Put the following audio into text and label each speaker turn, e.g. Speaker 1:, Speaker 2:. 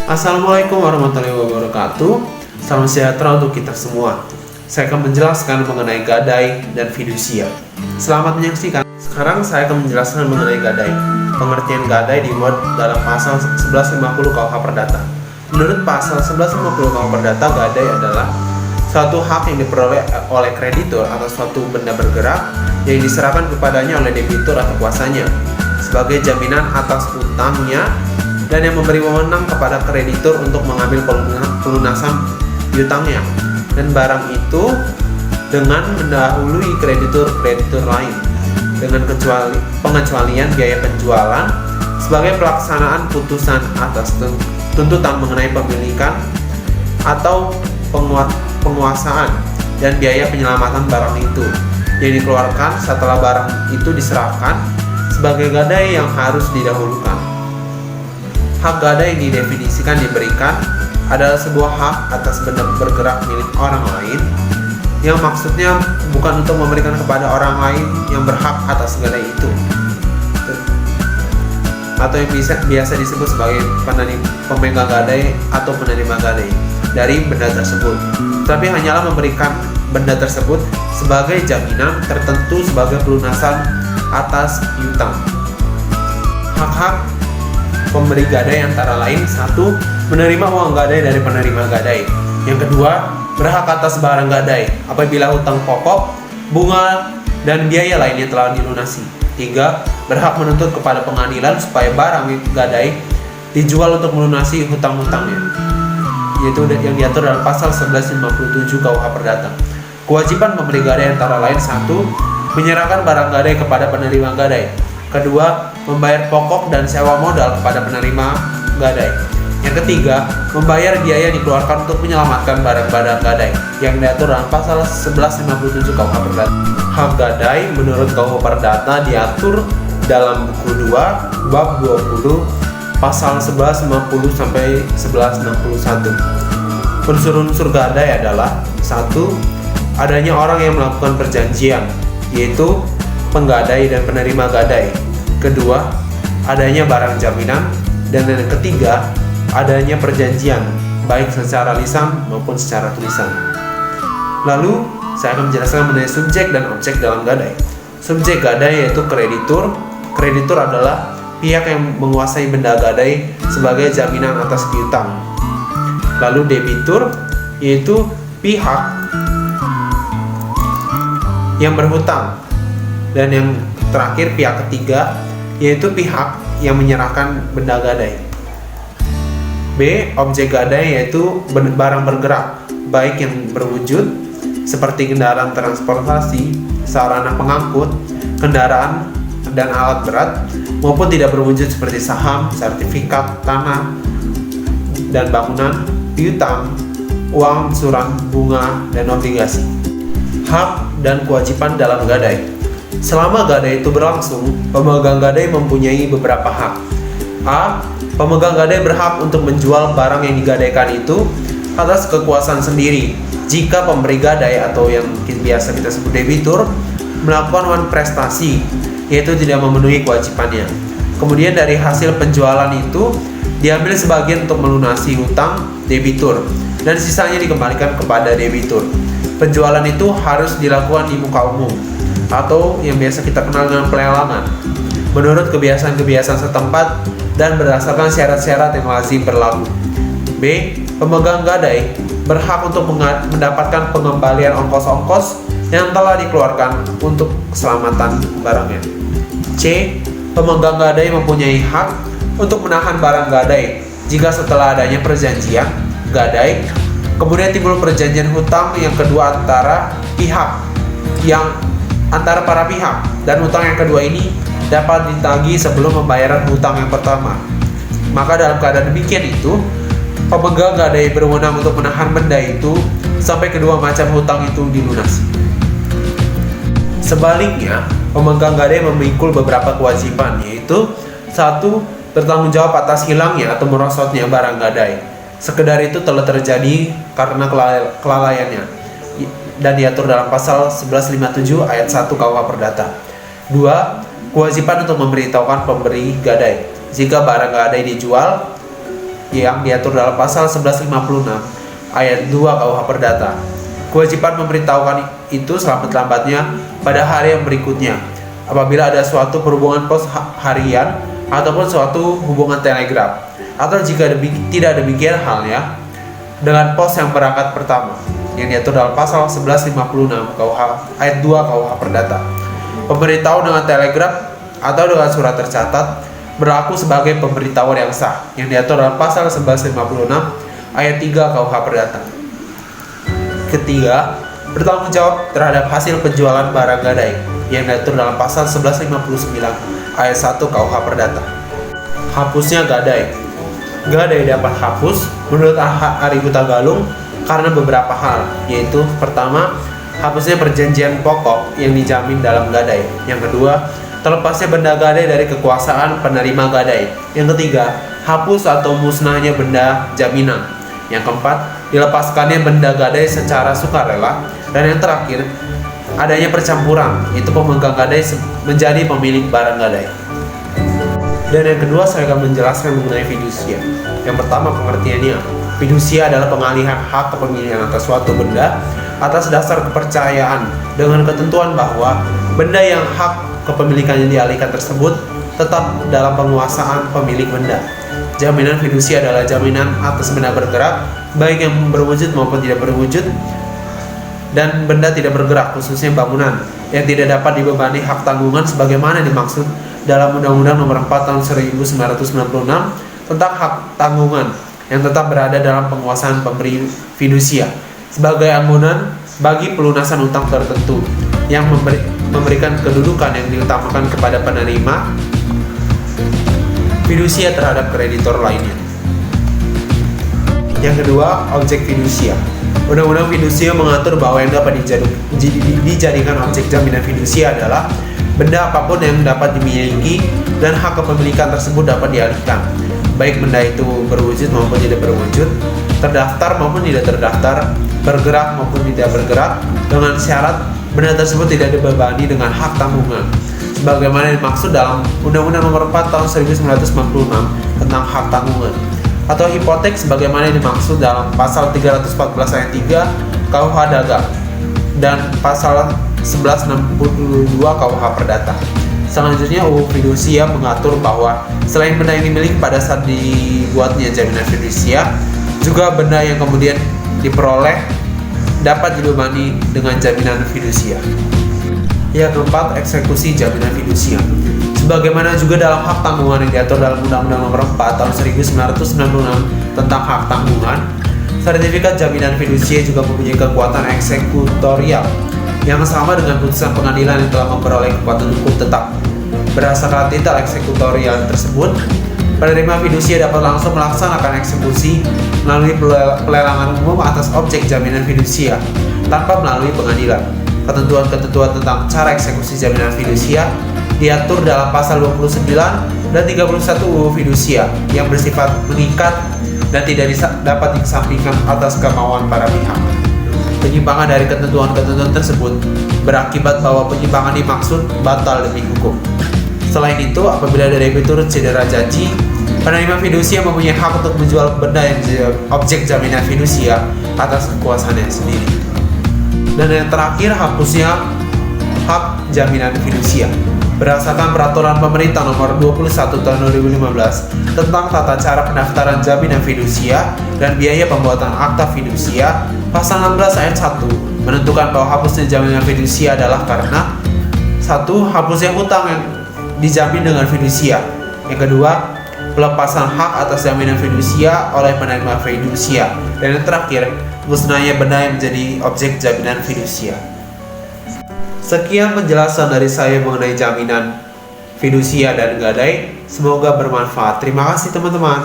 Speaker 1: Assalamualaikum warahmatullahi wabarakatuh. Salam sejahtera untuk kita semua. Saya akan menjelaskan mengenai gadai dan fidusia. Selamat menyaksikan. Sekarang saya akan menjelaskan mengenai gadai. Pengertian gadai dimuat dalam pasal 1150 KUH Perdata. Menurut pasal 1150 KUH Perdata, gadai adalah suatu hak yang diperoleh oleh kreditur atas suatu benda bergerak yang diserahkan kepadanya oleh debitur atau kuasanya sebagai jaminan atas utangnya, dan yang memberi wewenang kepada kreditur untuk mengambil pelunasan piutangnya dan barang itu dengan mendahului kreditur-kreditur lain dengan pengecualian biaya penjualan sebagai pelaksanaan putusan atas tuntutan mengenai pemilikan atau penguasaan dan biaya penyelamatan barang itu yang dikeluarkan setelah barang itu diserahkan sebagai gadai yang harus didahulukan. Hak gadai yang didefinisikan diberikan adalah sebuah hak atas benda bergerak milik orang lain yang maksudnya bukan untuk memberikan kepada orang lain yang berhak atas gadai itu atau yang biasa disebut sebagai pemegang gadai atau penerima gadai dari benda tersebut, tapi hanyalah memberikan benda tersebut sebagai jaminan tertentu sebagai pelunasan atas piutang. Hak-hak pemberi gadai antara lain: 1. Menerima uang gadai dari penerima gadai. Yang kedua, berhak atas barang gadai apabila hutang pokok, bunga, dan biaya lainnya telah dilunasi. 3. Berhak menuntut kepada pengadilan supaya barang gadai dijual untuk melunasi hutang-hutangnya, yaitu yang diatur dalam pasal 1157 KUH Perdata. Kewajiban pemberi gadai antara lain: 1. Menyerahkan barang gadai kepada penerima gadai. Kedua, membayar pokok dan sewa modal kepada penerima gadai. Yang ketiga, membayar biaya yang dikeluarkan untuk menyelamatkan barang-barang gadai yang diatur dalam pasal 1157 KUH Perdata. Hak gadai menurut KUH Perdata diatur dalam buku 2 bab 20 pasal 1150 sampai 1161. Unsur-unsur gadai adalah: 1. Adanya orang yang melakukan perjanjian, yaitu penggadai dan penerima gadai. Kedua, adanya barang jaminan. Dan yang ketiga, adanya perjanjian baik secara lisan maupun secara tulisan. Lalu saya akan menjelaskan mengenai subjek dan objek dalam gadai. Subjek gadai yaitu kreditur. Kreditur adalah pihak yang menguasai benda gadai sebagai jaminan atas piutang. Lalu debitur yaitu pihak yang berhutang. Dan yang terakhir, pihak ketiga yaitu pihak yang menyerahkan benda gadai. B. Objek gadai yaitu barang bergerak baik yang berwujud seperti kendaraan transportasi, sarana pengangkut, kendaraan dan alat berat, maupun tidak berwujud seperti saham, sertifikat tanah dan bangunan, piutang, uang, surat, bunga, dan obligasi. Hak dan kewajiban dalam gadai. Selama gadai itu berlangsung, pemegang gadai mempunyai beberapa hak. A. Pemegang gadai berhak untuk menjual barang yang digadaikan itu atas kekuasaan sendiri jika pemberi gadai atau yang biasa kita sebut debitur melakukan prestasi, yaitu tidak memenuhi kewajibannya. Kemudian dari hasil penjualan itu diambil sebagian untuk melunasi hutang debitur dan sisanya dikembalikan kepada debitur. Penjualan itu harus dilakukan di muka umum atau yang biasa kita kenal dengan pelelangan menurut kebiasaan-kebiasaan setempat dan berdasarkan syarat-syarat yang lazim berlaku. B. Pemegang gadai berhak untuk mendapatkan pengembalian ongkos-ongkos yang telah dikeluarkan untuk keselamatan barangnya. C. Pemegang gadai mempunyai hak untuk menahan barang gadai jika setelah adanya perjanjian gadai kemudian timbul perjanjian hutang yang kedua antara para pihak, dan hutang yang kedua ini dapat ditagih sebelum pembayaran hutang yang pertama. Maka dalam keadaan demikian itu, pemegang gadai berwenang untuk menahan benda itu sampai kedua macam hutang itu dilunasi. Sebaliknya, pemegang gadai memikul beberapa kewajiban, yaitu 1. Bertanggung jawab atas hilangnya atau merosotnya barang gadai. Sekedar itu telah terjadi karena kelalaiannya dan diatur dalam pasal 1157 ayat 1 KUH Perdata. 2. Kewajiban untuk memberitahukan pemberi gadai jika barang gadai dijual yang diatur dalam pasal 1156 ayat 2 KUH Perdata. Kewajiban memberitahukan itu selambat-lambatnya pada hari yang berikutnya apabila ada suatu perhubungan pos harian ataupun suatu hubungan telegraf, atau jika tidak demikian halnya dengan pos yang berangkat pertama yang diatur dalam pasal 1156 KUH ayat 2 KUH Perdata. Pemberitahuan dengan telegraf atau dengan surat tercatat berlaku sebagai pemberitahuan yang sah yang diatur dalam pasal 1156 ayat 3 KUH Perdata. Ketiga, bertanggung jawab terhadap hasil penjualan barang gadai yang diatur dalam pasal 1159 ayat 1 KUH Perdata. Hapusnya gadai. Gadai dapat hapus menurut Ari Hutagalung karena beberapa hal, yaitu pertama, hapusnya perjanjian pokok yang dijamin dalam gadai. Yang kedua, terlepasnya benda gadai dari kekuasaan penerima gadai. Yang ketiga, hapus atau musnahnya benda jaminan. Yang keempat, dilepaskannya benda gadai secara sukarela. Dan yang terakhir, adanya percampuran, yaitu pemegang gadai menjadi pemilik barang gadai. Dan yang kedua, saya akan menjelaskan mengenai fidusia. Yang pertama, pengertiannya. Fidusia adalah pengalihan hak kepemilikan atas suatu benda atas dasar kepercayaan dengan ketentuan bahwa benda yang hak kepemilikannya dialihkan tersebut tetap dalam penguasaan pemilik benda. Jaminan fidusia adalah jaminan atas benda bergerak, baik yang berwujud maupun tidak berwujud, dan benda tidak bergerak, khususnya bangunan, yang tidak dapat dibebani hak tanggungan sebagaimana dimaksud dalam Undang-Undang Nomor 4 Tahun 1996 tentang hak tanggungan, yang tetap berada dalam penguasaan pemberi fidusia sebagai agunan bagi pelunasan utang tertentu yang memberikan kedudukan yang diutamakan kepada penerima fidusia terhadap kreditor lainnya. Yang kedua, objek fidusia. Undang-Undang Fidusia mengatur bahwa yang dapat dijadikan objek jaminan fidusia adalah benda apapun yang dapat dimiliki dan hak kepemilikan tersebut dapat dialihkan, baik benda itu berwujud maupun tidak berwujud, terdaftar maupun tidak terdaftar, bergerak maupun tidak bergerak, dengan syarat benda tersebut tidak dibebani dengan hak tanggungan sebagaimana dimaksud dalam Undang-Undang Nomor 4 Tahun 1996 tentang hak tanggungan, atau hipotek sebagaimana dimaksud dalam pasal 314 ayat 3 KUH Dagang dan pasal 1162 KUH Perdata. Selanjutnya, UU Fidusia mengatur bahwa selain benda yang dimiliki pada saat dibuatnya jaminan fidusia, juga benda yang kemudian diperoleh dapat dibebani dengan jaminan fidusia. Yang keempat, eksekusi jaminan fidusia. Sebagaimana juga dalam hak tanggungan yang diatur dalam Undang-Undang Nomor 4 Tahun 1996 tentang hak tanggungan, sertifikat jaminan fidusia juga mempunyai kekuatan eksekutorial yang sama dengan putusan pengadilan yang telah memperoleh kekuatan hukum tetap. Berdasarkan titel eksekutorial tersebut, penerima fidusia dapat langsung melaksanakan eksekusi melalui pelelangan umum atas objek jaminan fidusia tanpa melalui pengadilan. Ketentuan-ketentuan tentang cara eksekusi jaminan fidusia diatur dalam pasal 29 dan 31 UU Fidusia yang bersifat mengikat dan tidak dapat disampingkan atas kemauan para pihak. Penyimpangan dari ketentuan-ketentuan tersebut berakibat bahwa penyimpangan dimaksud batal demi hukum. Selain itu, apabila ada debitur cedera janji, penerima fidusia mempunyai hak untuk menjual benda yang menjadi objek jaminan fidusia atas kekuasaannya sendiri. Dan yang terakhir, hapusnya hak jaminan fidusia. Berdasarkan Peraturan Pemerintah Nomor 21 Tahun 2015 tentang tata cara pendaftaran jaminan fidusia dan biaya pembuatan akta fidusia, pasal 16 ayat 1 menentukan bahwa hapusnya jaminan fidusia adalah karena 1. Hapusnya hutang yang dijamin dengan fidusia. Yang kedua, pelepasan hak atas jaminan fidusia oleh penerima fidusia. Dan yang terakhir, musnahnya benda yang menjadi objek jaminan fidusia. Sekian penjelasan dari saya mengenai jaminan fidusia dan gadai. Semoga bermanfaat. Terima kasih teman-teman.